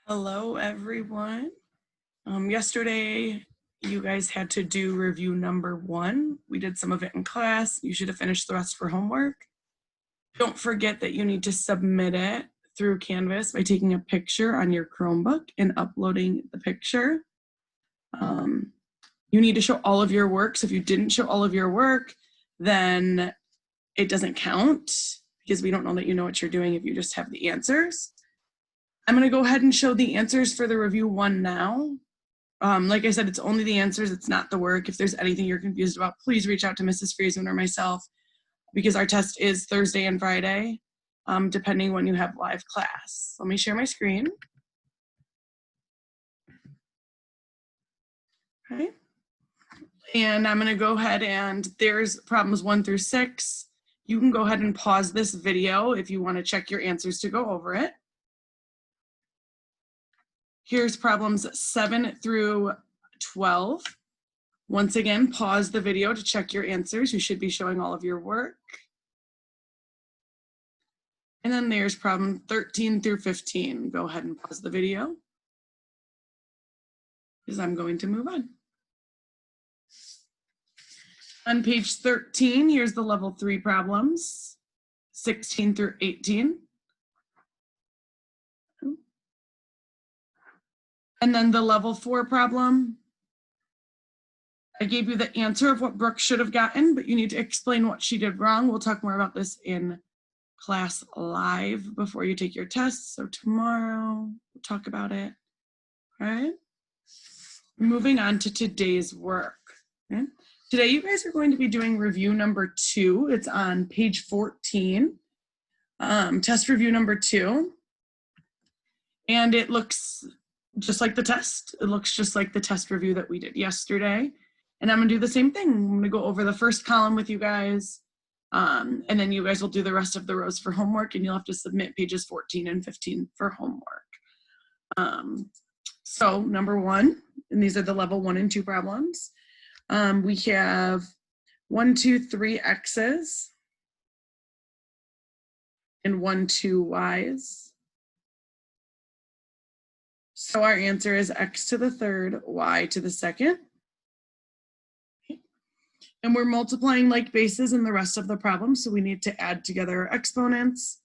Hello, everyone. Yesterday, you guys had to do review number 1. We did some of it in class. You should have finished the rest for homework. Don't forget that you need to submit it through Canvas by taking a picture on your Chromebook and uploading the picture. You need to show all of your work. So if you didn't show all of your work, then it doesn't count because we don't know that you know what you're doing if you just have the answers. I'm going to go ahead and show the answers for the review 1 now. Like I said, it's only the answers, it's not the work. If there's anything you're confused about, please reach out to Mrs. Friesman or myself because our test is Thursday and Friday, depending when you have live class. Let me share my screen. Okay. And I'm going to go ahead and there's problems 1 through 6. You can go ahead and pause this video if you want to check your answers to go over it. Here's problems 7 through 12. Once again, pause the video to check your answers. You should be showing all of your work. And then there's problem 13 through 15. Go ahead and pause the video because I'm going to move on. On page 13, here's the level 3 problems, 16 through 18. And then the level 4 problem, I gave you the answer of what Brooke should have gotten, but you need to explain what she did wrong. We'll talk more about this in class live before you take your test. So tomorrow, we'll talk about it. All right. Moving on to today's work. Okay. Today, you guys are going to be doing review number 2. It's on page 14, test review number 2. And it looks just like the test. It looks just like the test review that we did yesterday. And I'm gonna do the same thing. I'm gonna go over the first column with you guys. And then you guys will do the rest of the rows for homework and you'll have to submit pages 14 and 15 for homework. So number 1, and these are the level 1 and 2 problems. We have 1, 2, 3 X's and 1, 2 Y's. So our answer is x to the 3rd, y to the 2nd. Okay. And we're multiplying like bases in the rest of the problem, so we need to add together our exponents.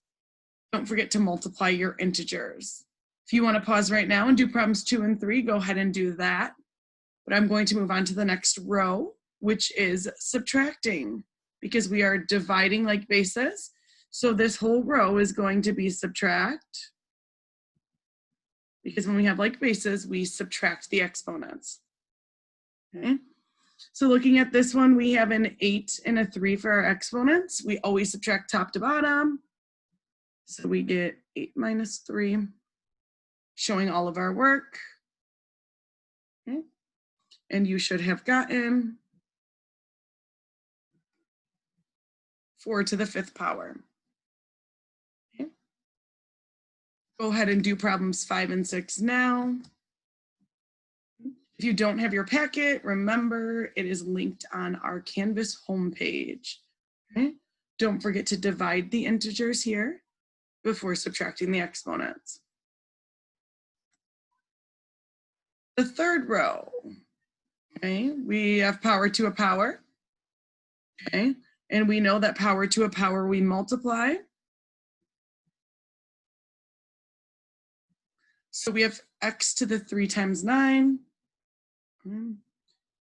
Don't forget to multiply your integers. If you want to pause right now and do problems 2 and 3, go ahead and do that. But I'm going to move on to the next row, which is subtracting, because we are dividing like bases. So this whole row is going to be subtract. Because when we have like bases, we subtract the exponents. Okay. So looking at this one, we have an 8 and a 3 for our exponents. We always subtract top to bottom. So we get 8 minus 3, showing all of our work. Okay. And you should have gotten 4 to the 5th power. Go ahead and do problems 5 and 6 now. If you don't have your packet, remember it is linked on our Canvas homepage. Okay? Don't forget to divide the integers here before subtracting the exponents. The 3rd row, okay, we have power to a power. Okay, and we know that power to a power we multiply. So we have x to the 3 times 9.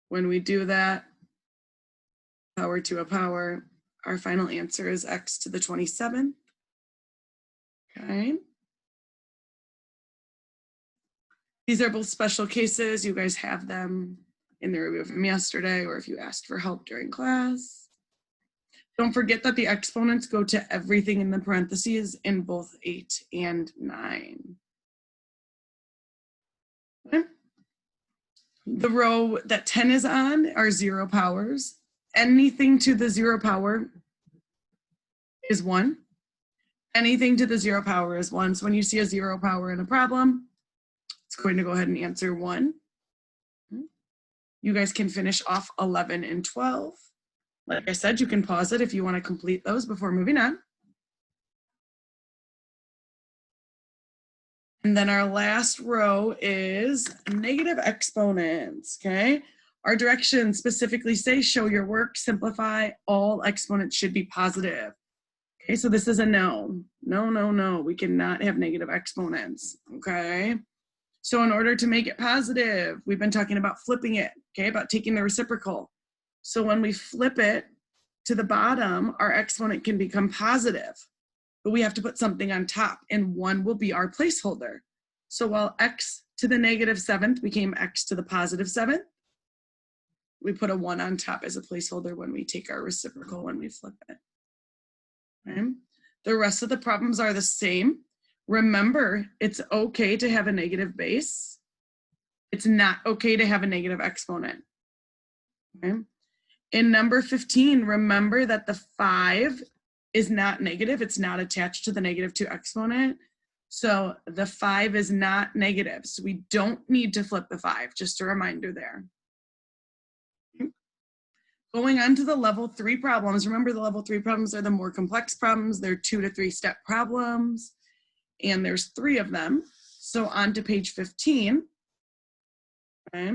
When we do that, power to a power, our final answer is x to the 27th. Okay. These are both special cases. You guys have them in the review from yesterday, or if you asked for help during class. Don't forget that the exponents go to everything in the parentheses in both 8 and 9. Okay. The row that 10 is on are 0 powers. Anything to the 0 power is 1. Anything to the 0 power is 1. So when you see a 0 power in a problem, it's going to go ahead and answer 1. You guys can finish off 11 and 12. Like I said, you can pause it if you want to complete those before moving on. And then our last row is negative exponents, okay? Our directions specifically say show your work, simplify, all exponents should be positive. Okay, so this is a no. No, no, no, we cannot have negative exponents, okay? So in order to make it positive, we've been talking about flipping it, okay, about taking the reciprocal. So when we flip it to the bottom, our exponent can become positive, but we have to put something on top, and 1 will be our placeholder. So while x to the negative 7th became x to the positive 7th, we put a 1 on top as a placeholder when we take our reciprocal when we flip it. Okay. The rest of the problems are the same. Remember, it's okay to have a negative base. It's not okay to have a negative exponent. Okay. In number 15, remember that the 5 is not negative. It's not attached to the -2 exponent. So the 5 is not negative. So we don't need to flip the 5, just a reminder there. Okay. Going on to the level 3 problems. Remember, the level 3 problems are the more complex problems. They're 2 to 3 step problems, and there's 3 of them. So on to page 15. Okay.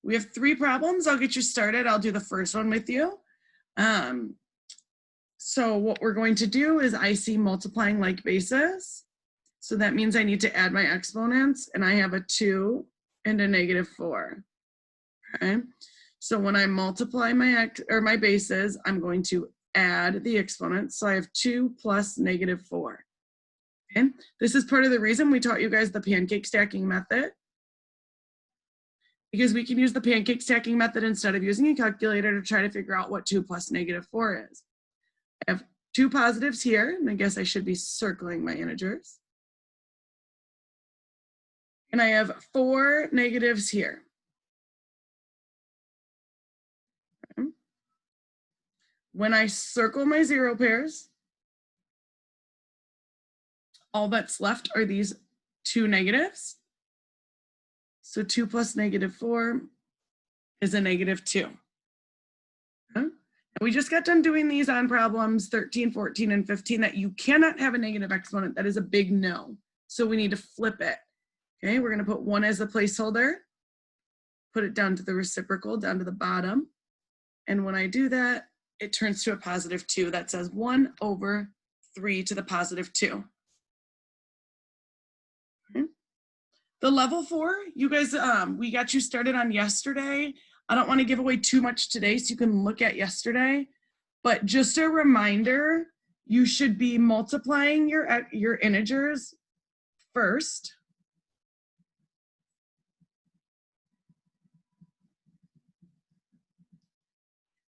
We have 3 problems. I'll get you started. I'll do the first one with you. So what we're going to do is I see multiplying like bases. So that means I need to add my exponents, and I have a 2 and a -4. Okay. So when I multiply my bases, I'm going to add the exponents. So I have 2 plus -4. Okay. This is part of the reason we taught you guys the pancake stacking method, because we can use the pancake stacking method instead of using a calculator to try to figure out what 2 plus -4 is. I have 2 positives here, and I guess I should be circling my integers. And I have 4 negatives here. Okay. When I circle my 0 pairs, all that's left are these 2 negatives. So 2 plus -4 is a -2. Okay. We just got done doing these on problems 13, 14, and 15 that you cannot have a negative exponent. That is a big no. So we need to flip it. Okay, we're going to put 1 as a placeholder, put it down to the reciprocal, down to the bottom. And when I do that, it turns to a +2. That says 1/3 to the +2. Okay. The level 4, you guys, we got you started on yesterday. I don't want to give away too much today, so you can look at yesterday. But just a reminder, you should be multiplying your integers first.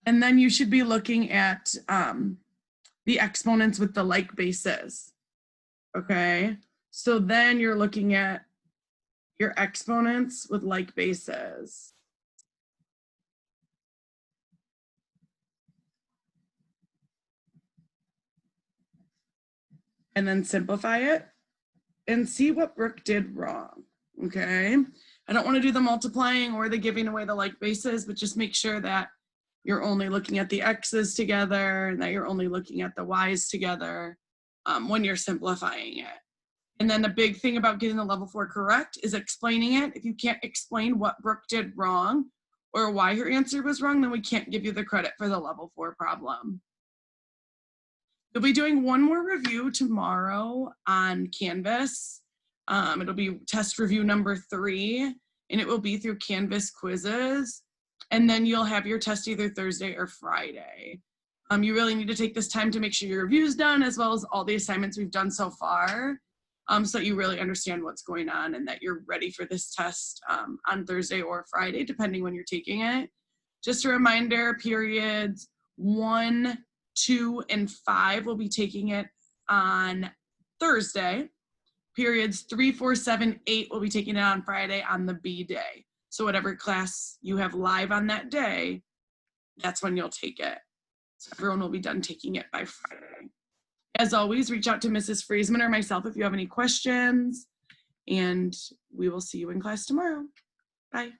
And then you should be looking at the exponents with the like bases. Okay, so then you're looking at your exponents with like bases. And then simplify it and see what Brooke did wrong, okay? I don't want to do the multiplying or the giving away the like bases, but just make sure that you're only looking at the x's together and that you're only looking at the y's together when you're simplifying it. And then the big thing about getting the level 4 correct is explaining it. If you can't explain what Brooke did wrong or why her answer was wrong, then we can't give you the credit for the level 4 problem. You'll be doing one more review tomorrow on Canvas. It'll be test review number 3, and it will be through Canvas quizzes. And then you'll have your test either Thursday or Friday. You really need to take this time to make sure your review's done, as well as all the assignments we've done so far, so that you really understand what's going on and that you're ready for this test on Thursday or Friday, depending when you're taking it. Just a reminder, periods 1, 2, and 5 will be taking it on Thursday. Periods 3, 4, 7, 8 will be taking it on Friday on the B day. So whatever class you have live on that day, that's when you'll take it. So everyone will be done taking it by Friday. As always, reach out to Mrs. Friesman or myself if you have any questions, and we will see you in class tomorrow. Bye.